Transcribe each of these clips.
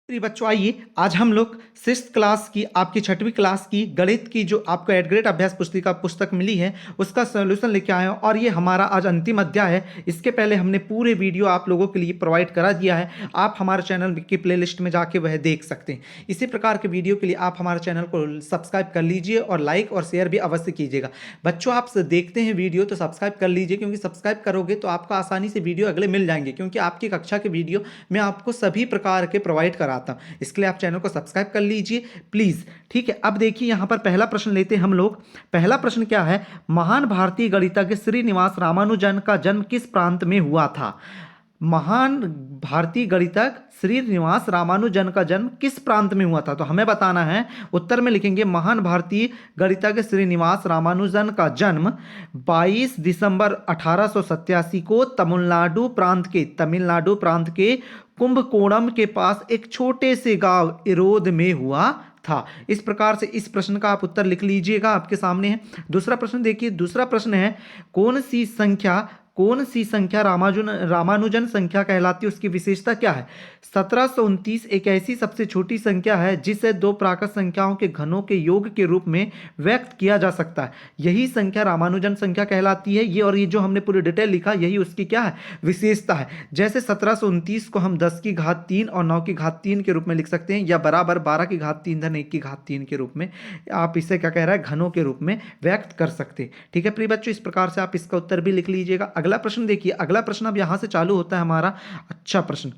प्रिय बच्चों, आइए आज हम लोग 6th क्लास की आपकी 6वीं क्लास की गणित की जो आपको एट ग्रेड अभ्यास पुस्तक मिली है उसका सॉल्यूशन लेके आए हैं। और ये हमारा आज अंतिम अध्याय है। इसके पहले हमने पूरे वीडियो आप लोगों के लिए प्रोवाइड करा दिया है। आप हमारे चैनल की प्लेलिस्ट में जाके वह देख सकते हैं। इसी प्रकार के वीडियो के लिए आप हमारे चैनल को सब्सक्राइब कर लीजिए और लाइक और शेयर भी अवश्य कीजिएगा। बच्चों, आप देखते हैं वीडियो तो सब्सक्राइब कर लीजिए, क्योंकि सब्सक्राइब करोगे तो आपको आसानी से वीडियो अगले मिल जाएंगे, क्योंकि आपकी कक्षा के वीडियो मैं आपको सभी प्रकार के प्रोवाइड कराता हूं। इसके लिए आप चैनल को सब्सक्राइब कर लीजिए प्लीज। ठीक है, अब देखिए यहां पर पहला प्रश्न लेते हैं हम लोग। पहला प्रश्न क्या है? महान भारतीय गणितज्ञ श्रीनिवास रामानुजन का जन्म किस प्रांत में हुआ था? महान भारतीय गणितज्ञ श्रीनिवास रामानुजन का जन्म किस प्रांत में हुआ था? तो हमें बताना है। उत्तर में लिखेंगे महान भारतीय गणितज्ञ श्रीनिवास रामानुजन का जन्म 22 दिसंबर 1887 को तमिलनाडु प्रांत के कुंभकोणम के पास एक छोटे से गांव इरोद में हुआ था। इस प्रकार से इस प्रश्न का आप उत्तर लिख लीजिएगा, आपके सामने है। दूसरा प्रश्न देखिए। दूसरा प्रश्न है कौन सी संख्या रामानुजन संख्या कहलाती है? उसकी विशेषता क्या है? 1729 एक ऐसी सबसे छोटी संख्या है जिसे दो प्राकृत संख्याओं के घनों के योग के रूप में व्यक्त किया जा सकता है। यही संख्या रामानुजन संख्या कहलाती है। ये जो हमने पूरी डिटेल लिखा, यही उसकी क्या है? विशेषता है। जैसे 1729 को हम 10 की घात 3 और 9 की घात 3 के रूप में लिख सकते हैं, या बराबर 12 की घात 3 धन 1 की घात 3 के रूप में आप इसे क्या कह रहा है? घनों के रूप में व्यक्त कर सकते हैं। ठीक है प्रिय बच्चों, इस प्रकार से आप इसका उत्तर भी लिख लीजिएगा। अगला प्रश्न देखिए। अगला प्रश्न अब यहां से चालू होता है हमारा अच्छा प्रश्न।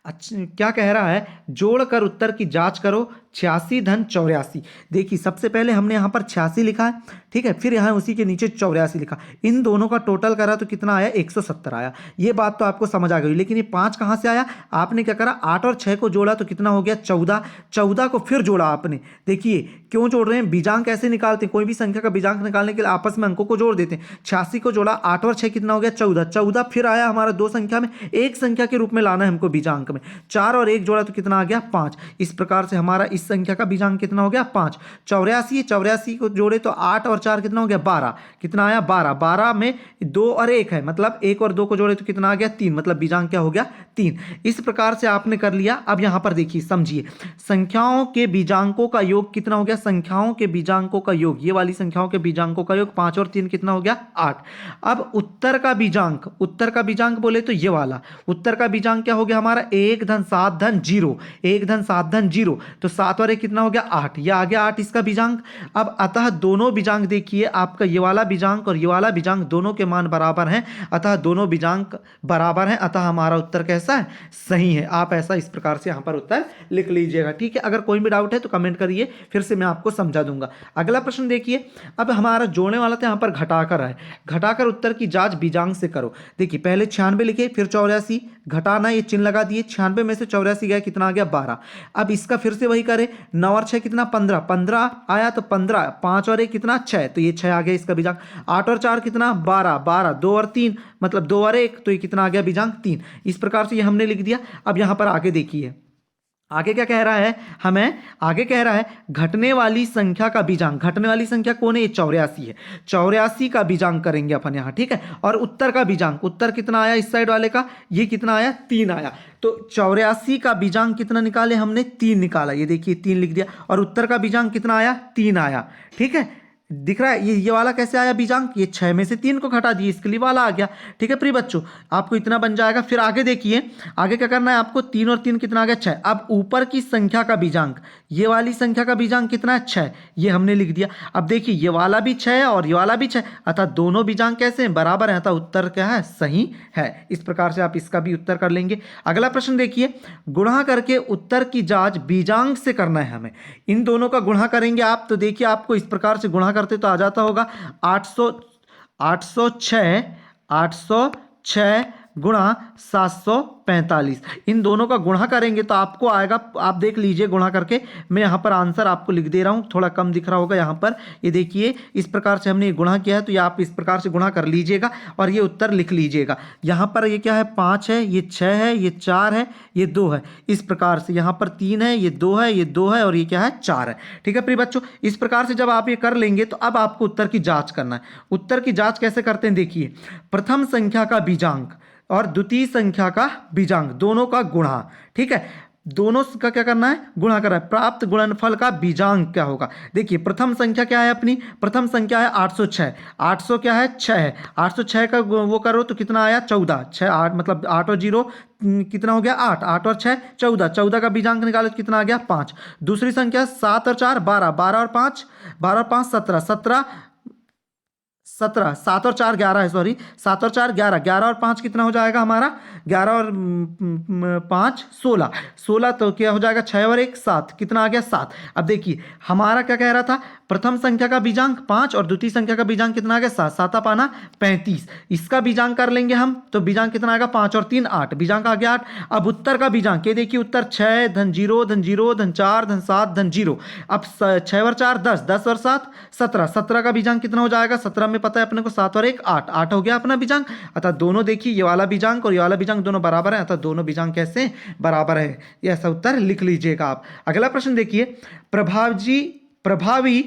अच्छा, क्या कह रहा है? जोड़कर उत्तर की जांच करो। 86 धन 84। देखिए सबसे पहले हमने यहां पर 86 लिखा है, ठीक है, फिर यहां उसी के नीचे 84 लिखा। इन दोनों का टोटल करा तो कितना आया? 170 आया। ये बात तो आपको समझ आ गई। लेकिन ये 5 कहां से आया? आपने क्या करा? 8 और 6 को जोड़ा तो कितना हो गया? 14। 14 को फिर जोड़ा आपने। देखिए क्यों जोड़ रहे हैं? बीजांक कैसे निकालते हैं? कोई भी संख्या का बीजांक निकालने के लिए आपस में अंकों को जोड़ देते हैं। 86 को जोड़ा, 8 और 6 कितना हो गया? 14। 14 फिर आया हमारा दो संख्या में, एक संख्या के रूप में लाना है हमको बीजांक में। 4 और 1 जोड़ा तो कितना आ गया? 5। इस प्रकार से हमारा इस संख्या का बीजांक कितना हो गया? 5। 84 को जोड़े तो 8 और 4 कितना हो गया? 12। कितना आया? 12। 12 में 2 और 1 है, मतलब 1 और 2 को जोड़े तो कितना आ गया? 3। मतलब बीजांक क्या हो गया? 3। इस प्रकार से आपने कर लिया। अब यहां पर देखिए, समझिए, संख्याओं के बीजांकों का योग कितना हो गया? संख्याओं के बीजांकों का योग, ये वाली संख्याओं के बीजांकों का योग 5 और 3 कितना हो गया? 8। अब उत्तर का बीजांक बोले तो ये वाला उत्तर का बीजांक क्या हो गया हमारा? 1 धन 7 धन 0। 1 धन 7 धन 0, तो 7 और 1 कितना हो गया? 8। ये आ गया 8 इसका बीजांक। अब अतः दोनों बीजांक देखिए, आपका ये वाला बीजांक और ये वाला बीजांक दोनों के मान बराबर हैं, अतः दोनों बीजांक बराबर हैं, अतः हमारा उत्तर कैसा है? सही है। आप ऐसा इस प्रकार से यहां पर उत्तर लिख लीजिएगा। ठीक है, अगर कोई भी डाउट है तो कमेंट करिए, फिर से मैं आपको समझा दूंगा। अगला प्रश्न देखिए। अब हमारा जोड़ने वाला था, यहां पर घटाकर है। घटाकर उत्तर की जांच बीजांक से करो। देखिए पहले 96 लिखे, फिर 84, घटाना ये चिन्ह लगा दिए। 96 में से 84 गया, कितना आ गया? 12। अब इसका फिर से वही करें। 9 और 6 कितना? 15। 15 आया तो 15, 5 और 1 कितना? 6, तो ये 6 आ गया इसका बीजांक। 8 और 4 कितना? 12। 12, 2 और 3 मतलब 2 और 1, तो ये कितना आ गया? बीजांक 3। इस प्रकार से ये हमने लिख दिया। अब यहां पर आगे देखिए, आगे क्या कह रहा है हमें? आगे कह रहा है घटने वाली संख्या का बीजांक। घटने वाली संख्या कौन है? ये 84 है। 84 का बीजांक करेंगे अपन यहां, ठीक है। और उत्तर का बीजांक, उत्तर कितना आया इस साइड वाले का? ये कितना आया? 3 आया। तो 84 का बीजांक कितना निकाले हमने? 3 निकाला। ये देखिए 3 लिख दिया। और उत्तर का बीजांक कितना आया? 3 आया। ठीक है, दिख रहा है? ये वाला कैसे आया बीजांक? ये 6 में से 3 को घटा दिए, इसके लिए वाला आ गया। ठीक है प्रिय बच्चों, आपको इतना बन जाएगा। फिर आगे देखिए, आगे क्या करना है आपको? 3 और 3 कितना आ गया? 6। अब ऊपर की संख्या का बीजांक, ये वाली संख्या का बीजांक कितना है? 6। ये हमने लिख दिया। अब देखिए ये वाला भी 6 है और ये वाला भी 6, अतः दोनों बीजांक कैसे हैं? बराबर है, अतः उत्तर क्या है? सही है। इस प्रकार से आप इसका भी उत्तर कर लेंगे। अगला प्रश्न देखिए। गुणा करके उत्तर की जांच बीजांक से करना है हमें। इन दोनों का गुणा करेंगे आप, तो देखिए आपको इस प्रकार से गुणा करते तो आ जाता होगा 806 गुणा 745। इन दोनों का गुणा करेंगे तो आपको आएगा, आप देख लीजिए गुणा करके। मैं यहाँ पर आंसर आपको लिख दे रहा हूँ, थोड़ा कम दिख रहा होगा यहाँ पर। ये देखिए इस प्रकार से हमने गुणा किया है, तो ये आप इस प्रकार से गुणा कर लीजिएगा और ये उत्तर लिख लीजिएगा। यहाँ पर ये क्या है? 5 है, ये 6 है, ये 4 है, ये 2 है। इस प्रकार से यहाँ पर 3 है, ये 2 है, ये 2 है और ये क्या है? 4 है। ठीक है प्रिय बच्चों, इस प्रकार से जब आप ये कर लेंगे तो अब आपको उत्तर की जाँच करना है। उत्तर की जाँच कैसे करते हैं? देखिए, प्रथम संख्या का बीजांक और द्वितीय संख्या का बीजांक दोनों का गुणा। ठीक है, दोनों का क्या करना है, गुणा करना है। प्राप्त गुणनफल का बीजांक क्या होगा। देखिए प्रथम संख्या क्या है अपनी, प्रथम संख्या है 806। 800 क्या है, 6 है। 806 का वो करो तो कितना आया, 14। 6 8 मतलब 8 और 0 कितना हो गया, 8। 8 और 6 14। 14 का बीजांक निकालो तो कितना आ गया, 5। दूसरी संख्या 7 और 4 12। 12 और 5 12 और 5 17। 17 7 और 4 11 है, सॉरी 7 और 4 11। 11 और 5 कितना हो जाएगा हमारा, 11 और 5 16। 16 तो क्या हो जाएगा, 6 और 1 7, कितना आ गया 7। अब देखिए हमारा क्या कह रहा था, प्रथम संख्या का बीजांक 5 और द्वितीय संख्या का बीजांक कितना आ गया 7। 7 पाना 35। इसका बीजांक कर लेंगे हम तो बीजांक कितना आएगा, 5 और 3 8, बीजांक आ गया 8। अब उत्तर का बीजांक ये देखिए, उत्तर 6 धन 0 धन 0 धन 4 धन 7 धन 0। अब 6 और 4 10, 10 और 7 17। 17 का बीजांक कितना हो जाएगा, 17 में पता है अपने को 7 और 1 8, 8 हो गया अपना बीजांक। अतः दोनों देखिए ये वाला बीजांक और ये वाला बीजांक दोनों बराबर है, अतः दोनों बीजांक कैसे बराबर है, ये ऐसा उत्तर लिख लीजिएगा आप। अगला प्रश्न देखिए, प्रभावी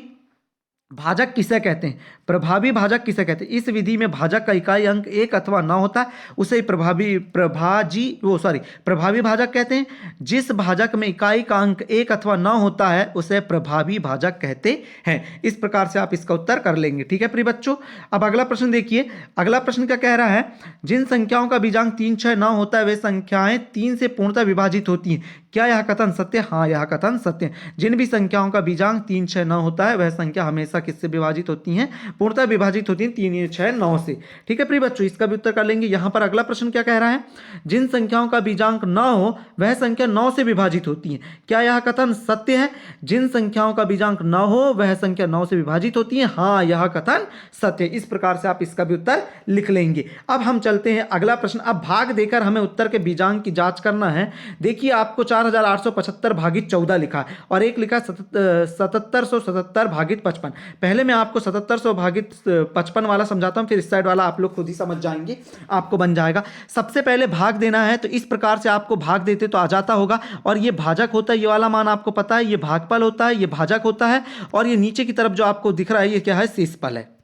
भाजक किसे कहते हैं। प्रभावी भाजक किसे कहते हैं। इस विधि में भाजक का इकाई अंक 1 अथवा न होता है उसे प्रभावी भाजक कहते हैं। जिस भाजक में इकाई का अंक 1 अथवा न होता है उसे प्रभावी भाजक कहते हैं। इस प्रकार से आप इसका उत्तर कर लेंगे, ठीक है प्रिय बच्चों। अब अगला प्रश्न देखिए, अगला प्रश्न क्या कह रहा है, जिन संख्याओं का बीजांक 3 6 न होता है वे संख्याएं 3 से पूर्णतः विभाजित होती हैं। क्या यह कथन सत्य, हाँ यह कथन सत्य है। जिन भी संख्याओं का बीजांक 3 6 9 होता है वह संख्या हमेशा किससे विभाजित होती हैं, पूर्णतः विभाजित होती हैं 3 6 9 से, ठीक है प्रिय बच्चों। इसका भी उत्तर कर लेंगे। यहां पर अगला प्रश्न क्या कह रहा है, जिन संख्याओं का बीजांक 9 हो वह संख्या 9 से विभाजित होती है। क्या यह कथन सत्य है। जिन संख्याओं का बीजांक 9 हो वह संख्या 9 से विभाजित होती है, हाँ यह कथन सत्य है। इस प्रकार से आप इसका भी उत्तर लिख लेंगे। अब हम चलते हैं अगला प्रश्न। अब भाग देकर हमें उत्तर के बीजांक की जांच करना है। देखिए आपको 4875 भागित 14 लिखा है और एक लिखा 7777 भागित 55। पहले मैं आपको 7700 भागित 55 वाला समझाता हूं, फिर इस साइड वाला आप लोग खुद ही समझ जाएंगे, आपको बन जाएगा। सबसे पहले भाग देना है तो इस प्रकार से आपको भाग देते तो आ जाता होगा, और ये भाजक होता है, ये वाला मान आपको पता है, ये भागफल होता है, ये भाजक होता है, और ये नीचे की तरफ जो आपको दिख रहा है ये क्या है, शेषफल है।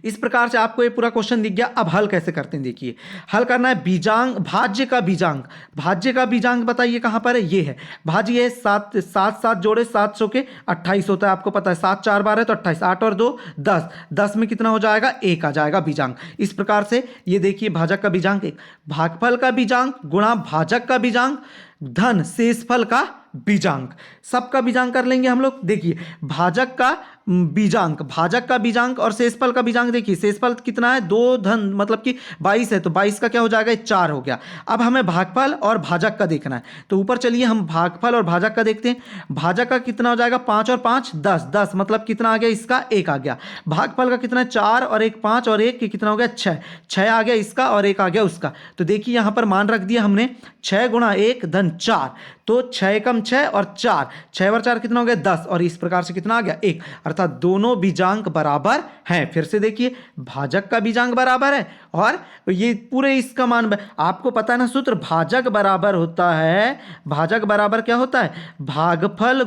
इस प्रकार से आपको ये पूरा क्वेश्चन दिख गया। अब हल कैसे करते हैं, देखिए हल करना है बीजांक, भाज्य का बीजांक। भाज्य का बीजांक बताइए कहां पर है, ये है भाज्य है 7 7 7 जोड़े 700 के 28 होता है, आपको पता है 7 4 12 तो 28, 8 और 2 10, 10 में कितना हो जाएगा, 1 आ जाएगा बीजांक। इस प्रकार से ये देखिए भाजक का बीजांक 1, भागफल का बीजांक गुणा भाजक का बीजांक धन शेषफल का बीजांक, सबका बीजांक कर लेंगे हम लोग। देखिए भाजक का बीजांक, भाजक का बीजांक और शेषफल का बीजांक, देखिए शेषफल कितना है 2 धन मतलब कि 22 है, तो 22 का क्या हो जाएगा, 4 हो गया। अब हमें भागफल और भाजक का देखना है, तो ऊपर चलिए हम भागफल और भाजक का देखते हैं। भाजक का कितना हो जाएगा, 5 और 5 10, 10 मतलब कितना आ गया, इसका 1 आ गया। भागफल का कितना है, 4 और 1 5 और 1 कितना हो गया, 6, 6 आ गया इसका और 1 आ गया उसका। तो देखिए यहां पर मान रख दिया हमने 6 गुणा 1 धन 4, तो 6 कम 6 और 4, 6 और 4 कितना हो गया 10, और इस प्रकार से कितना आ गया 1, अर्थात दोनों बीजांक बराबर हैं। फिर से देखिए भाजक का बीजांक बराबर है और ये पूरे इसका मान, आपको पता है ना सूत्र, भाजक बराबर होता है, भाजक बराबर क्या होता है, भागफल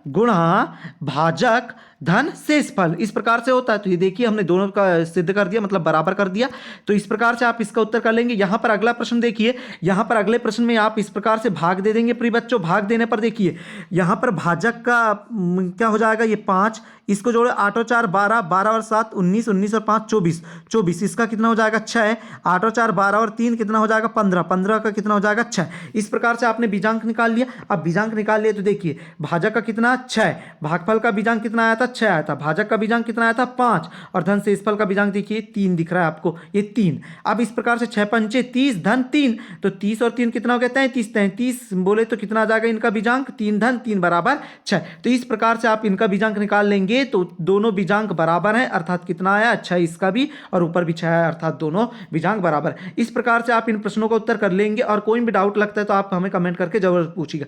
गुणा भाजक धन शेषफल, इस प्रकार से होता है। तो ये देखिए हमने दोनों का सिद्ध कर दिया, मतलब बराबर कर दिया। तो इस प्रकार से आप इसका उत्तर कर लेंगे। यहां पर अगला प्रश्न देखिए, यहां पर अगले प्रश्न में आप इस प्रकार से भाग दे देंगे प्रिय बच्चों। भाग देने पर देखिए यहां पर भाजक का क्या हो जाएगा, ये 5, इसको जोड़े 8 और 4 12, 12 और 7 19, 19 और 5 24, 24 इसका कितना हो जाएगा 6, 8 और 4 12 और 3 कितना हो जाएगा 15, 15 का कितना हो जाएगा 6। इस प्रकार से आपने बीजांक निकाल लिया। अब बीजांक निकाल लिया तो देखिए भाजक का कितना 6, भागफल का बीजांक कितना आया था 6 आया था, भाजक का बीजांक कितना आया था 5, और धन शेषफल का बीजांक देखिए 3 दिख रहा है आपको, ये 3। अब इस प्रकार से 6 पंचे 30 धन 3, तो 30 और 3 कितना हो गया 33, 33 बोले तो कितना आ जाएगा इनका बीजांक 3 धन 3 बराबर 6। तो इस प्रकार से आप इनका बीजांक निकाल लेंगे तो दोनों बीजांक बराबर हैं, अर्थात कितना आया 6 इसका भी और ऊपर भी 6 है, अर्थात दोनों बीजांक बराबर। इस प्रकार से आप इन प्रश्नों का उत्तर कर लेंगे, और कोई भी डाउट लगता है तो आप हमें कमेंट करके जरूर पूछिएगा।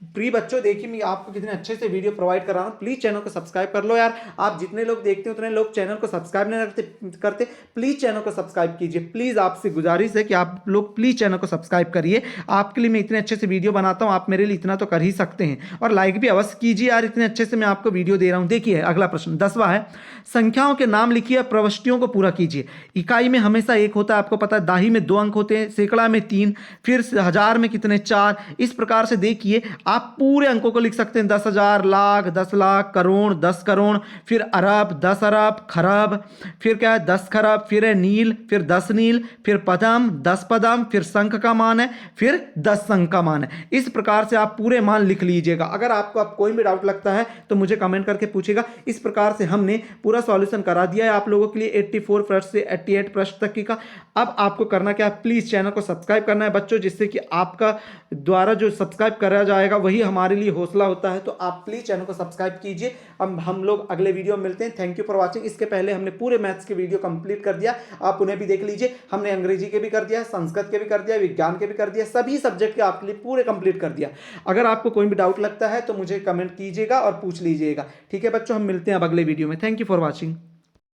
प्रिय बच्चों, देखिए मैं आपको कितने अच्छे से वीडियो प्रोवाइड कर रहा हूँ। प्लीज़ चैनल को सब्सक्राइब कर लो यार। आप जितने लोग देखते हैं उतने लोग चैनल को सब्सक्राइब नहीं करते। प्लीज़ चैनल को सब्सक्राइब कीजिए। प्लीज़ आपसे गुजारिश है कि आप लोग प्लीज़ चैनल को सब्सक्राइब करिए। आपके लिए मैं इतने अच्छे से वीडियो बनाता हूँ, आप मेरे लिए इतना तो कर ही सकते हैं। और लाइक भी अवश्य कीजिए यार, इतने अच्छे से मैं आपको वीडियो दे रहा हूँ। देखिए अगला प्रश्न 10वां है, संख्याओं के नाम लिखिए, प्रविष्टियों को पूरा कीजिए। इकाई में हमेशा एक होता है, आपको पता है। दाही में 2 अंक होते हैं, सैकड़ा में 3, फिर हजार में कितने 4। इस प्रकार से देखिए आप पूरे अंकों को लिख सकते हैं। 10,000, लाख, 10 लाख, करोड़, 10 करोड़, फिर अरब, 10 अरब, खरब, फिर क्या है 10 खरब, फिर है नील, फिर 10 नील, फिर पदम, 10 पदम, फिर शंख का मान है, फिर 10 शंख का मान है। इस प्रकार से आप पूरे मान लिख लीजिएगा। अगर आपको अब कोई भी डाउट लगता है तो मुझे कमेंट करके पूछेगा। इस प्रकार से हमने पूरा सॉल्यूशन करा दिया है आप लोगों के लिए 84 प्रश्न से 88 प्रश्न तक की का। अब आपको करना क्या है, प्लीज चैनल को सब्सक्राइब करना है बच्चों, जिससे कि आपका द्वारा जो सब्सक्राइब करा जाएगा वही हमारे लिए हौसला होता है। तो आप प्लीज चैनल को सब्सक्राइब कीजिए। अब हम लोग अगले वीडियो में मिलते हैं। Thank you for watching. इसके पहले हमने पूरे मैथ्स के वीडियो कंप्लीट कर दिया, आप उन्हें भी देख लीजिए। हमने अंग्रेजी के भी कर दिया, संस्कृत के भी कर दिया, विज्ञान के भी कर दिया, सभी सब्जेक्ट के आपके लिए पूरे कंप्लीट कर दिया। अगर आपको कोई भी डाउट लगता है तो मुझे कमेंट कीजिएगा और पूछ लीजिएगा। ठीक है बच्चों, हम मिलते हैं अब अगले वीडियो में। Thank you for watching.